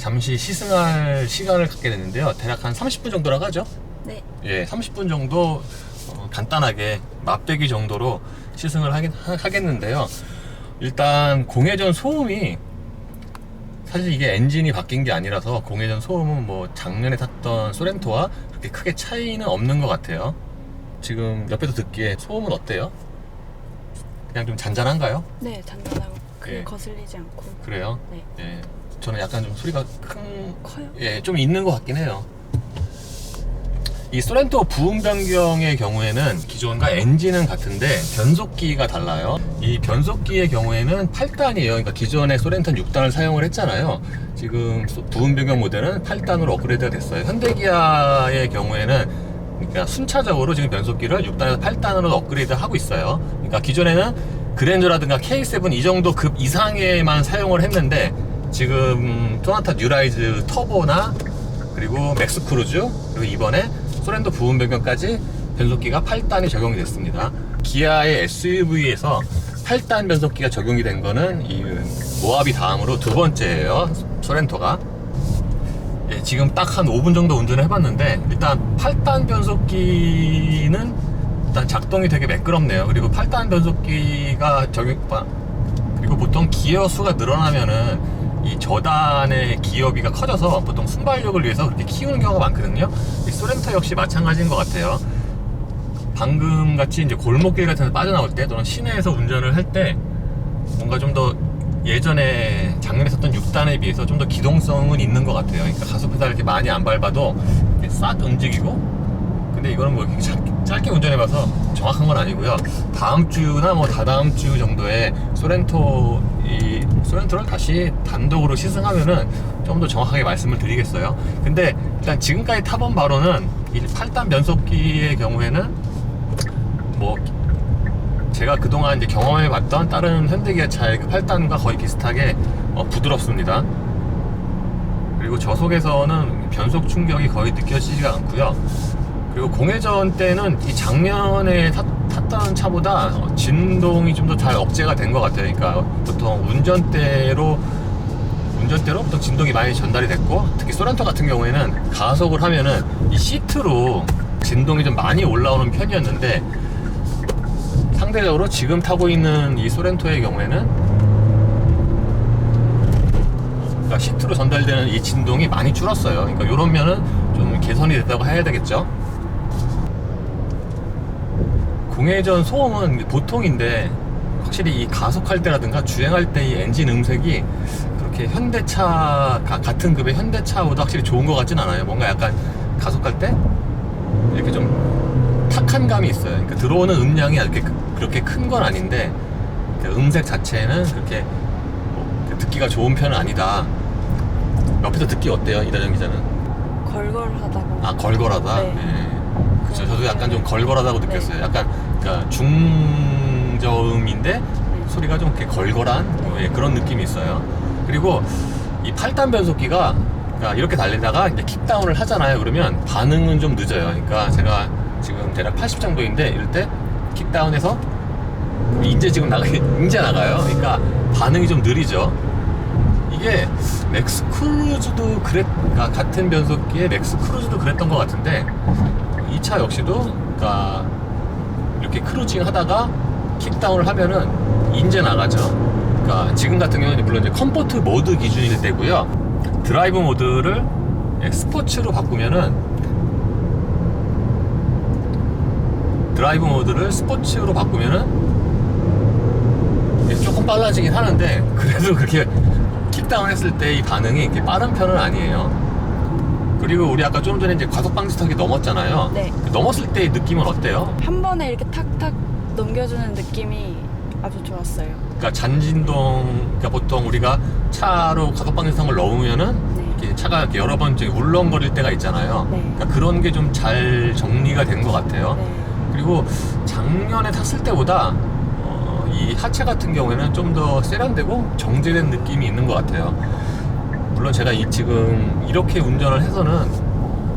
잠시 시승할 시간을 갖게 됐는데요. 대략 한 30분 정도라고 하죠? 네. 예, 30분 정도 간단하게 맛배기 정도로 시승을 하겠는데요. 일단 공회전 소음이 사실 이게 엔진이 바뀐 게 아니라서 공회전 소음은 뭐 작년에 탔던 소렌토와 그렇게 크게 차이는 없는 것 같아요. 지금 옆에서 듣기에 소음은 어때요? 그냥 좀 잔잔한가요? 네, 잔잔하고 크게 예. 거슬리지 않고. 그래요? 네. 예, 저는 약간 좀 소리가 커요? 예, 좀 있는 것 같긴 해요. 이 소렌토 부음 변경의 경우에는 기존과 엔진은 같은데 변속기가 달라요. 이 변속기의 경우에는 8단이에요. 그러니까 기존의 소렌토는 6단을 사용을 했잖아요. 지금 부음 변경 모델은 8단으로 업그레이드가 됐어요. 현대기아의 경우에는 그러니까 순차적으로 지금 변속기를 6단에서 8단으로 업그레이드 하고 있어요. 그러니까 기존에는 그랜저라든가 K7 이 정도 급 이상에만 사용을 했는데 지금 소나타 뉴라이즈 터보나 그리고 맥스 크루즈 그리고 이번에 소렌토 부음 변경까지 변속기가 8단이 적용이 됐습니다. 기아의 SUV에서 8단 변속기가 적용이 된 거는 이 모하비 다음으로 두 번째예요. 소렌토가. 예, 지금 딱 한 5분 정도 운전을 해봤는데 일단 8단 변속기는 일단 작동이 되게 매끄럽네요. 그리고 8단 변속기가 그리고 보통 기어 수가 늘어나면은 이 저단의 기어비가 커져서 보통 순발력을 위해서 그렇게 키우는 경우가 많거든요. 이 소렌토 역시 마찬가지인 것 같아요. 방금 같이 이제 골목길 같은 데 빠져나올 때 또는 시내에서 운전을 할 때 뭔가 좀 더 예전에 작년에 썼던 6단에 비해서 좀 더 기동성은 있는 것 같아요. 그러니까 가속 페달 이렇게 많이 안 밟아도 이렇게 싹 움직이고. 근데 이거는 뭐 이렇게 짧게 운전해봐서 정확한 건 아니고요. 다음 주나 뭐 다다음 주 정도에 소렌토를 다시 단독으로 시승하면은 좀 더 정확하게 말씀을 드리겠어요. 근데 일단 지금까지 타본 바로는 이 8단 변속기의 경우에는 뭐 제가 그동안 이제 경험해봤던 다른 현대기아 차의 그 8단과 거의 비슷하게 부드럽습니다. 그리고 저속에서는 변속 충격이 거의 느껴지지가 않고요. 그리고 공회전 때는 이 작년에 탔던 차보다 진동이 좀 더 잘 억제가 된 것 같아요. 그러니까 보통 운전대로 보통 진동이 많이 전달이 됐고, 특히 소렌토 같은 경우에는 가속을 하면은 이 시트로 진동이 좀 많이 올라오는 편이었는데, 상대적으로 지금 타고 있는 이 소렌토의 경우에는 그러니까 시트로 전달되는 이 진동이 많이 줄었어요. 그러니까 이런 면은 좀 개선이 됐다고 해야 되겠죠. 공회전 소음은 보통인데 확실히 이 가속할 때라든가 주행할 때 이 엔진 음색이 그렇게 현대차 같은 급의 현대차보다 확실히 좋은 것 같진 않아요. 뭔가 약간 가속할 때 이렇게 좀 탁한 감이 있어요. 그러니까 들어오는 음량이 그렇게 큰 건 아닌데 그 음색 자체는 그렇게 뭐 듣기가 좋은 편은 아니다. 옆에서 듣기 어때요, 이다정 기자는? 걸걸하다고. 아, 걸걸하다? 네. 네. 그쵸, 저도 약간 좀 걸걸하다고 느꼈어요. 약간 그러니까 중저음인데 소리가 좀 이렇게 걸걸한 예, 그런 느낌이 있어요. 그리고 이 8단 변속기가 그러니까 이렇게 달리다가 이제 킥다운을 하잖아요. 그러면 반응은 좀 늦어요. 그러니까 제가 지금 대략 80 정도인데 이럴 때 킥다운해서 이제 지금 이제 나가요. 그러니까 반응이 좀 느리죠. 이게 맥스 크루즈도 그러니까 같은 변속기에 맥스 크루즈도 그랬던 것 같은데 이 차 역시도 그러니까 이렇게 크루징 하다가 킥다운을 하면은 인제 나가죠. 그러니까 지금 같은 경우는 물론 이제 컴포트 모드 기준일 때고요. 드라이브 모드를 스포츠로 바꾸면은 조금 빨라지긴 하는데 그래도 그렇게 킥다운 했을 때 이 반응이 이렇게 빠른 편은 아니에요. 그리고 우리 아까 좀 전에 이제 과속 방지턱이 넘었잖아요. 네. 넘었을 때의 느낌은 어때요? 한 번에 이렇게 탁탁 넘겨주는 느낌이 아주 좋았어요. 그러니까 잔진동, 그러니까 보통 우리가 차로 과속 방지턱을 넘으면은 네. 이렇게 차가 이렇게 여러 번 울렁거릴 때가 있잖아요. 네. 그러니까 그런 게 좀 잘 정리가 된 것 같아요. 네. 그리고 작년에 탔을 때보다 이 하체 같은 경우에는 좀 더 세련되고 정제된 느낌이 있는 것 같아요. 물론 제가 지금 이렇게 운전을 해서는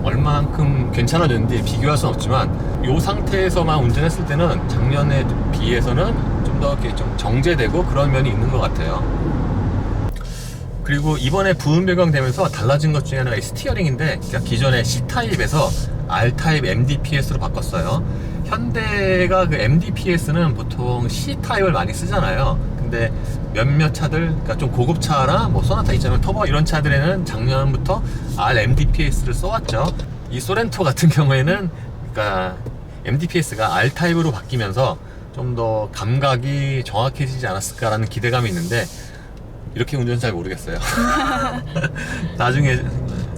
얼만큼 괜찮아졌는지 비교할 수는 없지만 이 상태에서만 운전했을 때는 작년에 비해서는 좀 더 이렇게 좀 정제되고 그런 면이 있는 것 같아요. 그리고 이번에 부음 변경되면서 달라진 것 중에 하나가 이 스티어링인데, 그러니까 기존의 C타입에서 R타입 MDPS로 바꿨어요. 현대가 그 MDPS는 보통 C타입을 많이 쓰잖아요. 근데 몇몇 차들, 그러니까 좀 고급차나 뭐 소나타 2.0 터보 이런 차들에는 작년부터 RMDPS를 써왔죠. 이 소렌토 같은 경우에는 그러니까 MDPS가 R타입으로 바뀌면서 좀 더 감각이 정확해지지 않았을까라는 기대감이 있는데, 이렇게 운전 잘 모르겠어요. 나중에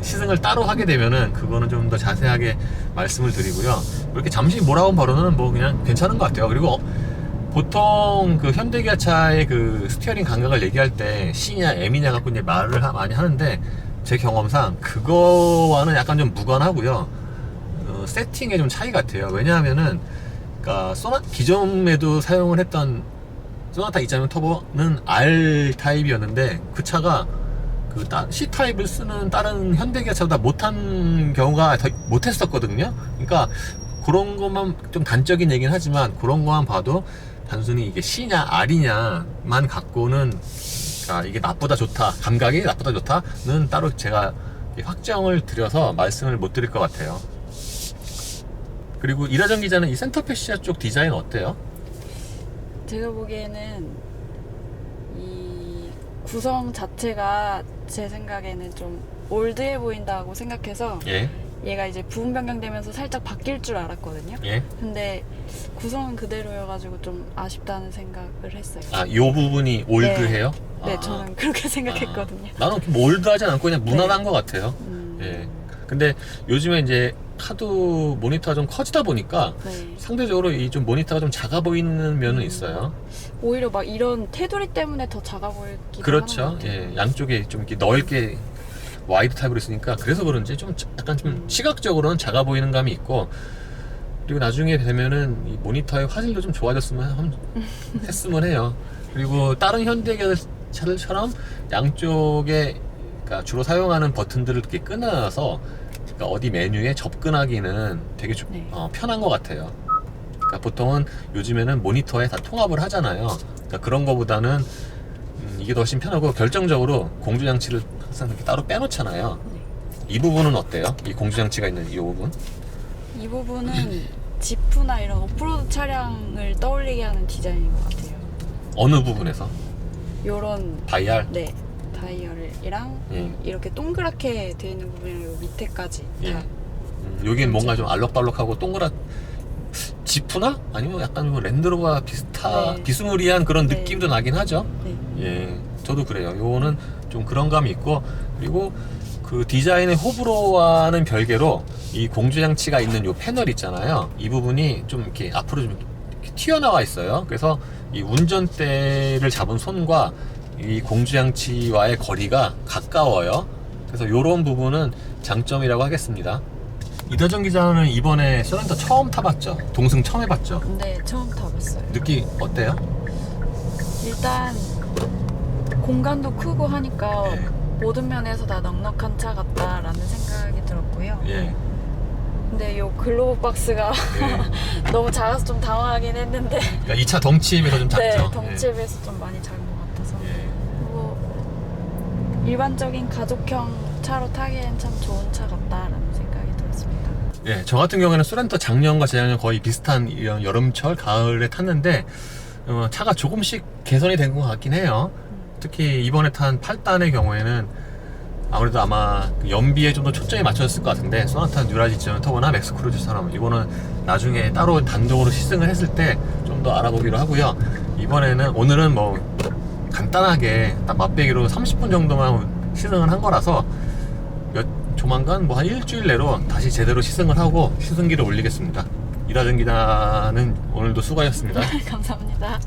시승을 따로 하게 되면은 그거는 좀 더 자세하게 말씀을 드리고요. 이렇게 잠시 몰아온 바로는 뭐 그냥 괜찮은 것 같아요. 그리고 보통 그 현대기아차의 그 스티어링 감각을 얘기할 때 C냐 M이냐 갖고 이제 말을 많이 하는데, 제 경험상 그거와는 약간 좀 무관하고요. 세팅에 좀 차이 같아요. 왜냐하면은 그러니까 기존에도 사용을 했던 소나타 2.0 터보는 R 타입이었는데, 그 차가 그 C 타입을 쓰는 다른 현대기아차보다 못한 경우가 더 못했었거든요. 그러니까 그런 것만 좀 단적인 얘기는 하지만, 그런 것만 봐도 단순히 이게 C냐 R이냐만 갖고는, 그러니까 이게 나쁘다 좋다, 감각이 나쁘다 좋다는 따로 제가 확정을 드려서 말씀을 못 드릴 것 같아요. 그리고 이라정 기자는 이 센터 패시아 쪽 디자인 어때요? 제가 보기에는 이 구성 자체가 제 생각에는 좀 올드해 보인다고 생각해서, 예. 얘가 이제 부분 변경되면서 살짝 바뀔 줄 알았거든요. 예. 근데 구성은 그대로여가지고 좀 아쉽다는 생각을 했어요. 아, 요 부분이 올드해요? 네, 아. 저는 그렇게 생각했거든요. 나는 뭐 올드하지 않고 그냥 무난한 것 같아요. 음. 예. 근데 요즘에 이제 하도 모니터가 좀 커지다 보니까 네. 상대적으로 이 좀 모니터가 좀 작아 보이는 면은 있어요. 오히려 막 이런 테두리 때문에 더 작아 보이기도 그렇죠. 하는 것 같아요. 예. 양쪽에 좀 이렇게 넓게 와이드 타입으로 있으니까, 그래서 그런지 좀 약간 좀 시각적으로는 작아 보이는 감이 있고, 그리고 나중에 되면은 이 모니터의 화질도 좀 좋아졌으면 했으면 해요. 그리고 다른 현대기아차들처럼 양쪽에, 그러니까 주로 사용하는 버튼들을 이렇게 끊어서, 그러니까 어디 메뉴에 접근하기는 되게 네. 편한 것 같아요. 그러니까 보통은 요즘에는 모니터에 다 통합을 하잖아요. 그러니까 그런 거보다는 이게 더 훨씬 편하고, 결정적으로 공조장치를 항상 이렇게 따로 빼놓잖아요. 네. 이 부분은 어때요? 이 공조장치가 있는 이 부분? 이 부분은 지프나 이런 오프로드 차량을 떠올리게 하는 디자인인 것 같아요. 어느 부분에서? 요런 다이얼? 네, 다이얼이랑 예. 이렇게 동그랗게 돼 있는 부분이랑 요 밑에까지 예. 다. 여긴 뭔가 좀 알록달록하고 동그랗, 지프나? 아니면 약간 뭐 랜드로버 네. 비스무리한 그런 네. 느낌도 나긴 하죠. 네. 예, 저도 그래요. 요거는 좀 그런 감이 있고, 그리고 그 디자인의 호불호와는 별개로 이 공조장치가 있는 요 패널 있잖아요. 이 부분이 좀 이렇게 앞으로 좀 이렇게 튀어나와 있어요. 그래서 이 운전대를 잡은 손과 이 공조장치와의 거리가 가까워요. 그래서 요런 부분은 장점이라고 하겠습니다. 이다정 기자는 이번에 소렌토 처음 타봤죠? 동승 처음 해봤죠? 네, 처음 타봤어요. 느낌 어때요? 일단 공간도 크고 하니까 예. 모든 면에서 다 넉넉한 차 같다라는 생각이 들었고요. 예. 근데 요 글로브 박스가 예. 너무 작아서 좀 당황하긴 했는데 그러니까 이 차 덩치에 비해서 좀 작죠? 네, 덩치에 비해서 좀 많이 작은 것 같아서 예. 그리고 일반적인 가족형 차로 타기엔 참 좋은 차 같다라는 생각이 들었습니다. 예, 저 같은 경우에는 소렌토 작년과 재작년 거의 비슷한 이런 여름철, 가을에 탔는데 차가 조금씩 개선이 된 것 같긴 해요. 특히 이번에 탄 8단의 경우에는 아무래도 아마 연비에 좀 더 초점이 맞춰졌을 것 같은데, 소나타 뉴라지 터보나 맥스크루즈처럼 이거는 나중에 따로 단독으로 시승을 했을 때 좀 더 알아보기로 하고요. 오늘은 뭐 간단하게 딱 맛배기로 30분 정도만 시승을 한 거라서 조만간 뭐 한 일주일 내로 다시 제대로 시승을 하고 시승기를 올리겠습니다. 이라정 기자는 오늘도 수고하셨습니다. 감사합니다.